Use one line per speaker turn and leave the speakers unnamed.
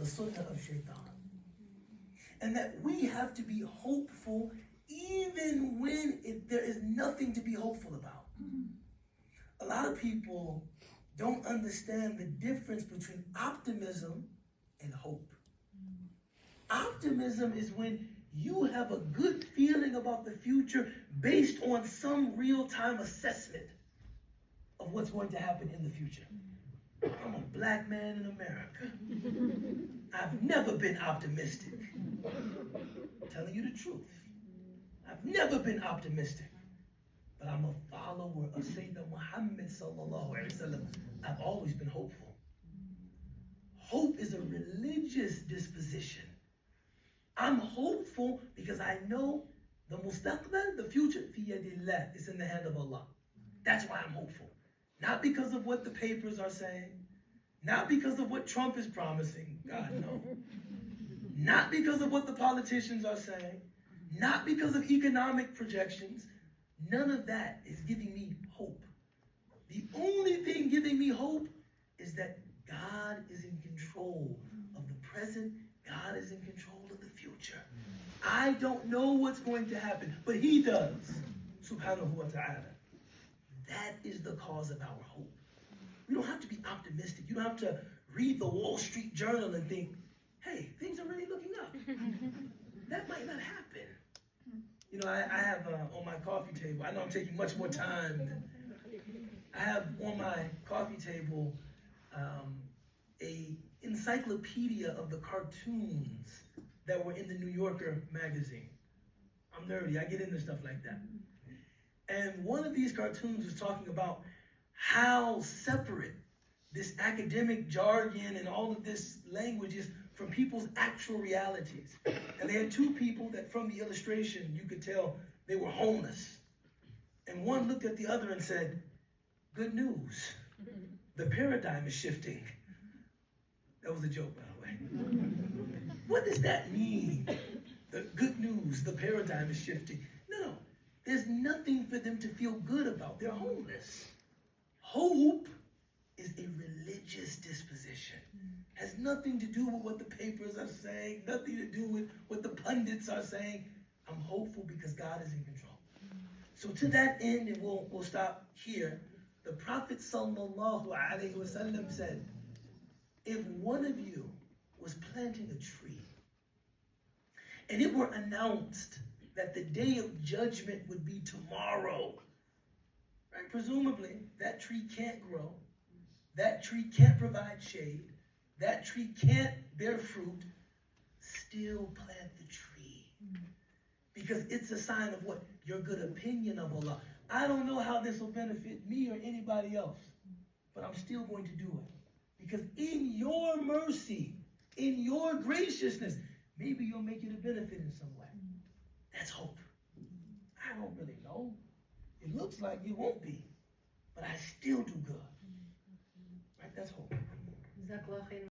sunnah of shaitan. And that we have to be hopeful even when there is nothing to be hopeful about. A lot of people don't understand the difference between optimism and hope. Optimism is when you have a good feeling about the future based on some real-time assessment of what's going to happen in the future. I'm a black man in America. I've never been optimistic. I'm telling you the truth. I've never been optimistic. But I'm a follower of Sayyidina Muhammad sallallahu alaihi wasallam. I've always been hopeful. Hope is a religious disposition. I'm hopeful because I know the mustaqbal, the future, fi yadillah, is in the hand of Allah. That's why I'm hopeful. Not because of what the papers are saying, not because of what Trump is promising, God no. Not because of what the politicians are saying, not because of economic projections. None of that is giving me hope. The only thing giving me hope is that God is in control of the present. God is in control of the future. I don't know what's going to happen, but He does. Subhanahu wa ta'ala. That is the cause of our hope. You don't have to be optimistic. You don't have to read the Wall Street Journal and think, hey, things are really looking up. That might not happen. You know, I have on my coffee table, I know I'm taking much more time. I have on my coffee table a encyclopedia of the cartoons that were in the New Yorker magazine. I'm nerdy, I get into stuff like that. And one of these cartoons was talking about how separate this academic jargon and all of this language is from people's actual realities. And they had two people that from the illustration, you could tell they were homeless. And one looked at the other and said, good news, the paradigm is shifting. That was a joke, by the way. What does that mean? The good news, the paradigm is shifting. No, there's nothing for them to feel good about. They're homeless. Hope is a religious disposition. Has nothing to do with what the papers are saying, nothing to do with what the pundits are saying. I'm hopeful because God is in control. So to that end, and we'll stop here, the Prophet sallallahu alaihi wasallam said, if one of you was planting a tree, and it were announced that the day of judgment would be tomorrow, right? Presumably, that tree can't grow, that tree can't provide shade, that tree can't bear fruit, still plant the tree. Because it's a sign of what? Your good opinion of Allah. I don't know how this will benefit me or anybody else, but I'm still going to do it. Because in your mercy, in your graciousness, maybe you'll make it a benefit in some way. That's hope. I don't really know. It looks like it won't be, but I still do good. Right? That's hope.